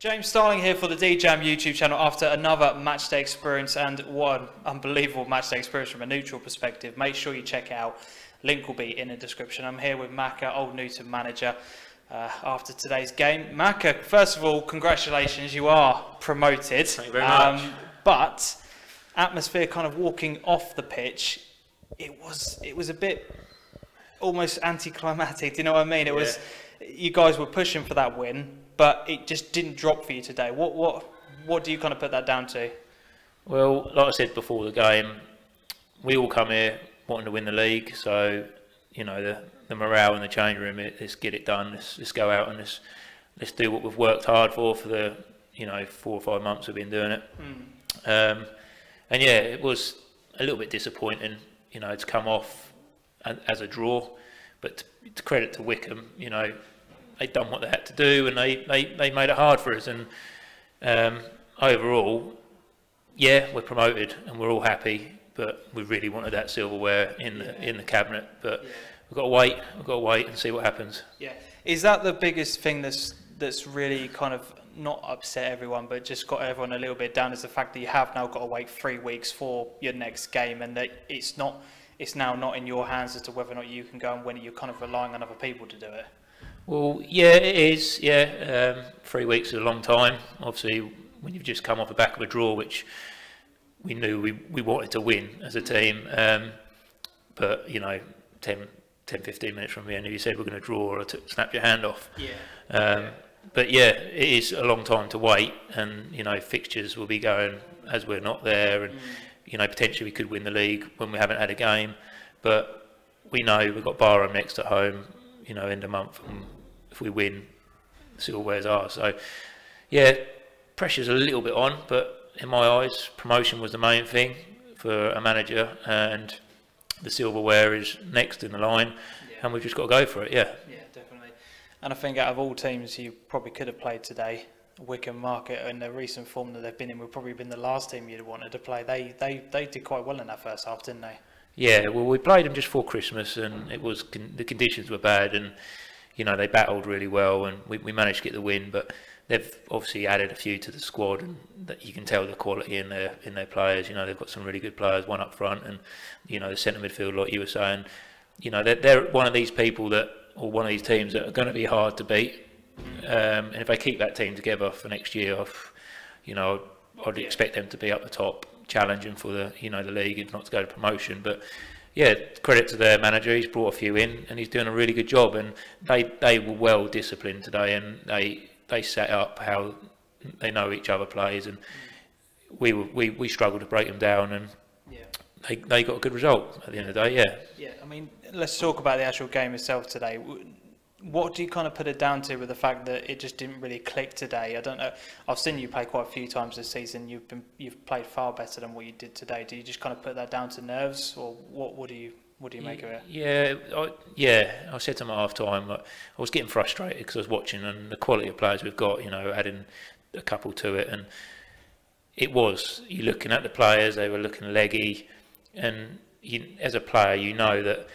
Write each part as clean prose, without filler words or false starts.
James Starling here for the DeeJam YouTube channel after another matchday experience, and what an unbelievable matchday experience from a neutral perspective. Make sure you check it out. Link will be in the description. I'm here with Macca, Old Newton manager, after today's game. Macca, first of all, congratulations, you are promoted. Thank you very much. But atmosphere kind of walking off the pitch, it was a bit almost anticlimactic, do you know what I mean? It was, you guys were pushing for that win, but it just didn't drop for you today. What do you kind of put that down to? Well, like I said before the game, we all come here wanting to win the league, so you know the morale in the change room. Let's get it done. Let's go out and let's do what we've worked hard for the 4 or 5 months we've been doing it. And yeah, it was a little bit disappointing, to come off as a draw, but to credit to Wickham, they'd done what they had to do, and they made it hard for us. And overall, yeah, we're promoted and we're all happy, but we really wanted that silverware in the cabinet. But we've got to wait and see what happens. Yeah, is that the biggest thing that's really kind of not upset everyone, but just got everyone a little bit down, is the fact that you have now got to wait 3 weeks for your next game, and that it's now not in your hands as to whether or not you can go and win it. You're kind of relying on other people to do it. Well, yeah, it is. Yeah, 3 weeks is a long time. Obviously, when you've just come off the back of a draw, which we knew we wanted to win as a team, but 10-15 minutes from the end, you said we're going to draw or snap your hand off. But yeah, it is a long time to wait, and fixtures will be going as we're not there, and potentially we could win the league when we haven't had a game, but we know we've got Barham next at home, end of month, and if we win, silverware's ours. So yeah, pressure's a little bit on, but in my eyes, promotion was the main thing for a manager, and the silverware is next in the line, and we've just got to go for it. Yeah, definitely. And I think out of all teams you probably could have played today, Wickham Market, and the recent form that they've been in, would probably been the last team you'd wanted to play. They did quite well in that first half, didn't they? Yeah, well, we played them just before Christmas, and it was the conditions were bad, and they battled really well, and we managed to get the win. But they've obviously added a few to the squad, and that you can tell the quality in their players. They've got some really good players, one up front, and the centre midfield, like you were saying. They're one of these people or one of these teams that are going to be hard to beat. And if they keep that team together for next year, I'd expect them to be up the top, challenging for the the league, if not to go to promotion. But yeah, credit to their manager. He's brought a few in, and he's doing a really good job. And they were well disciplined today, and they set up how they know each other plays, and we struggled to break them down, and they got a good result at the end of the day. Yeah. I mean, let's talk about the actual game itself today. What do you kind of put it down to with the fact that it just didn't really click today? I don't know. I've seen you play quite a few times this season. You've played far better than what you did today. Do you just kind of put that down to nerves, or what do you make of it? I said to them at half time, I was getting frustrated because I was watching, and the quality of players we've got, adding a couple to it, and you're looking at the players, they were looking leggy, and as a player, that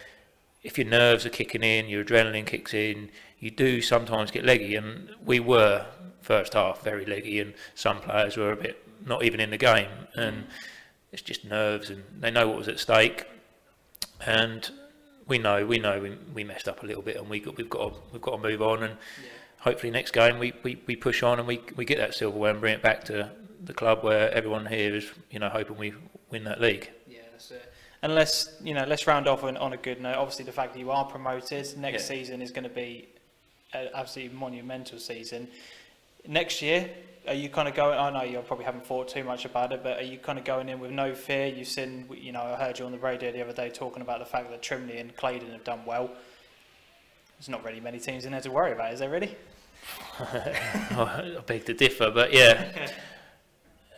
if your nerves are kicking in, your adrenaline kicks in, you do sometimes get leggy, and we were first half very leggy, and some players were a bit not even in the game, and it's just nerves, and they know what was at stake, and we know we messed up a little bit, and we've got to move on, and hopefully next game we push on and we get that silverware and bring it back to the club where everyone here is hoping we win that league. That's it. And let's round off on a good note. Obviously, the fact that you are promoted, next season is going to be an absolutely monumental season. Next year, are you kind of going? I know you probably haven't thought too much about it, but are you kind of going in with no fear? You've seen, I heard you on the radio the other day talking about the fact that Trimley and Claydon have done well. There's not really many teams in there to worry about, is there really? I beg to differ, but yeah.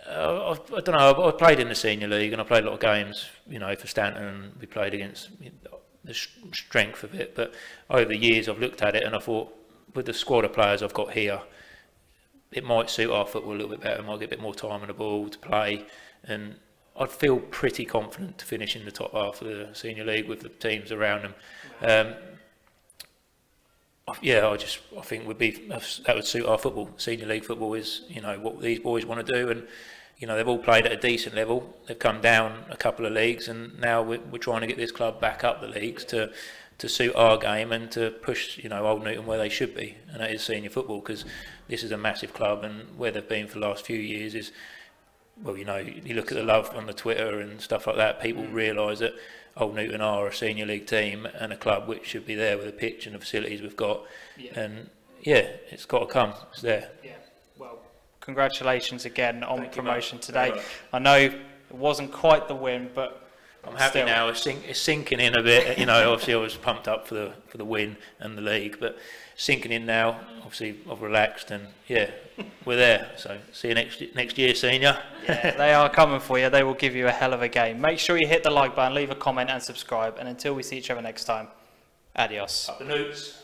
I don't know. I played in the senior league, and I played a lot of games, for Stanton, and we played against the strength of it. But over the years, I've looked at it, and I thought, with the squad of players I've got here, it might suit our football a little bit better. Might get a bit more time on the ball to play, and I'd feel pretty confident to finish in the top half of the senior league with the teams around them. Yeah, I think that would suit our football. Senior league football is, you know, what these boys want to do, and you know they've all played at a decent level. They've come down a couple of leagues, and now we're trying to get this club back up the leagues to suit our game and to push, you know, Old Newton where they should be, and that is senior football, because this is a massive club, and where they've been for the last few years is, well, you know, you look at the love on the Twitter and stuff like that, people realise that Old Newton are a senior league team and a club which should be there with the pitch and the facilities we've got. Yeah. And yeah, it's got to come. It's there. Yeah. Well, congratulations again on promotion today. I know it wasn't quite the win, but I'm happy still. Now. It's sinking in a bit. You know, obviously I was pumped up for the win and the league, but sinking in now. Obviously I've relaxed, and yeah, we're there. So see you next year, senior. Yeah, they are coming for you. They will give you a hell of a game. Make sure you hit the like button, leave a comment and subscribe. And until we see each other next time, adios. Up the Newts.